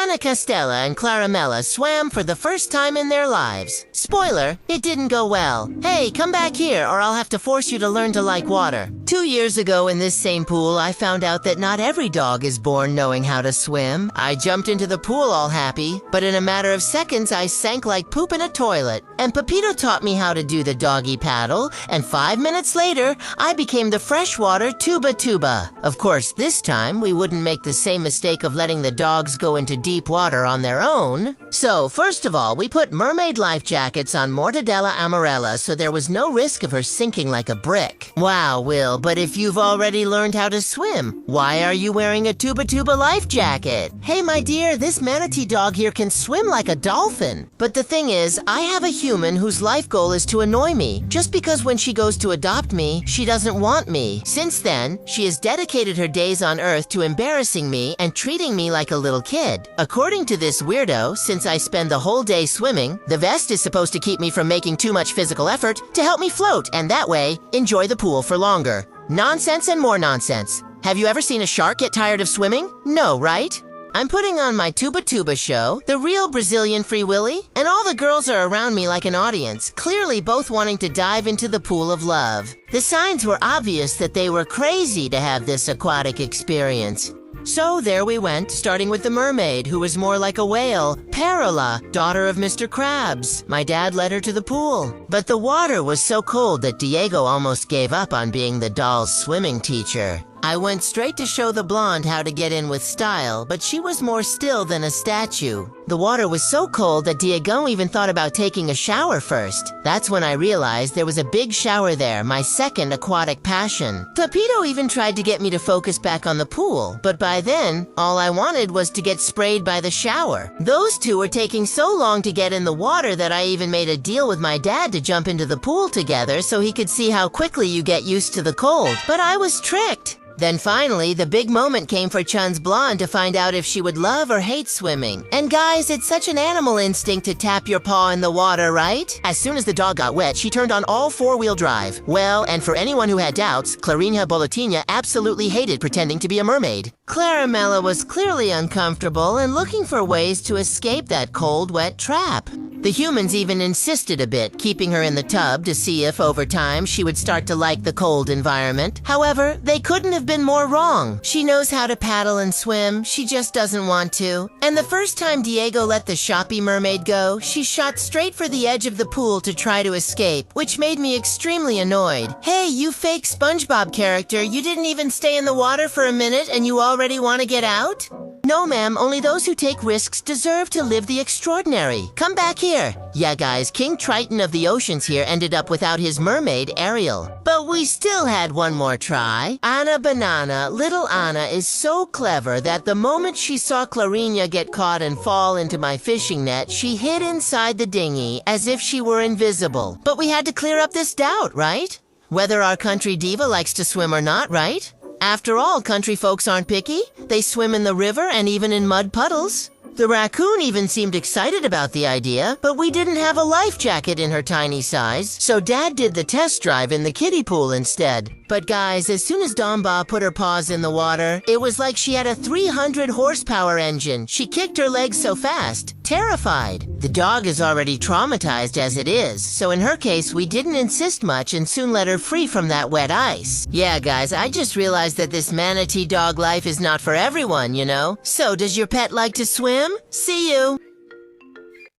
Anna, Castela, and Claramela swam for the first time in their lives. Spoiler, it didn't go well. Hey, come back here or I'll have to force you to learn to like water. 2 years ago in this same pool, I found out that not every dog is born knowing how to swim. I jumped into the pool all happy, but in a matter of seconds I sank like poop in a toilet. And Pepito taught me how to do the doggy paddle, and 5 minutes later, I became the freshwater tuba. Of course, this time we wouldn't make the same mistake of letting the dogs go into deep water on their own. So, first of all, we put mermaid life jackets on Mortadella Amarella so there was no risk of her sinking like a brick. Wow, Will, but if you've already learned how to swim, why are you wearing a tuba life jacket? Hey, my dear, this manatee dog here can swim like a dolphin. But the thing is, I have a human whose life goal is to annoy me, just because when she goes to adopt me, she doesn't want me. Since then, she has dedicated her days on Earth to embarrassing me and treating me like a little kid. According to this weirdo, since I spend the whole day swimming, the vest is supposed to keep me from making too much physical effort to help me float, and that way, enjoy the pool for longer. Nonsense and more nonsense. Have you ever seen a shark get tired of swimming? No, right? I'm putting on my tuba show, the real Brazilian Free Willy, and all the girls are around me like an audience, clearly both wanting to dive into the pool of love. The signs were obvious that they were crazy to have this aquatic experience. So there we went, starting with the mermaid, who was more like a whale, Perola, daughter of Mr. Krabs. My dad led her to the pool. But the water was so cold that Diego almost gave up on being the doll's swimming teacher. I went straight to show the blonde how to get in with style, but she was more still than a statue. The water was so cold that Diego even thought about taking a shower first. That's when I realized there was a big shower there, my second aquatic passion. Pepito even tried to get me to focus back on the pool, but by then, all I wanted was to get sprayed by the shower. Those two were taking so long to get in the water that I even made a deal with my dad to jump into the pool together so he could see how quickly you get used to the cold. But I was tricked. Then finally, the big moment came for Chun's blonde to find out if she would love or hate swimming. And guys, it's such an animal instinct to tap your paw in the water, right? As soon as the dog got wet, she turned on all four-wheel drive. Well, and for anyone who had doubts, Clarina Bolotinha absolutely hated pretending to be a mermaid. Claramela was clearly uncomfortable and looking for ways to escape that cold, wet trap. The humans even insisted a bit, keeping her in the tub to see if, over time, she would start to like the cold environment. However, they couldn't have been more wrong. She knows how to paddle and swim, she just doesn't want to. And the first time Diego let the shoppy mermaid go, she shot straight for the edge of the pool to try to escape, which made me extremely annoyed. Hey, you fake SpongeBob character, you didn't even stay in the water for a minute and you already want to get out? No, ma'am, only those who take risks deserve to live the extraordinary. Come back here. Yeah, guys, King Triton of the Oceans here ended up without his mermaid, Ariel. But we still had one more try. Anna Banana, little Anna, is so clever that the moment she saw Clarina get caught and fall into my fishing net, she hid inside the dinghy as if she were invisible. But we had to clear up this doubt, right? Whether our country diva likes to swim or not, right? After all, country folks aren't picky. They swim in the river and even in mud puddles. The raccoon even seemed excited about the idea, but we didn't have a life jacket in her tiny size, so Dad did the test drive in the kiddie pool instead. But guys, as soon as Domba put her paws in the water, it was like she had a 300 horsepower engine. She kicked her legs so fast, terrified. The dog is already traumatized as it is, so in her case, we didn't insist much and soon let her free from that wet ice. Yeah, guys, I just realized that this manatee dog life is not for everyone, you know? So, does your pet like to swim? See you!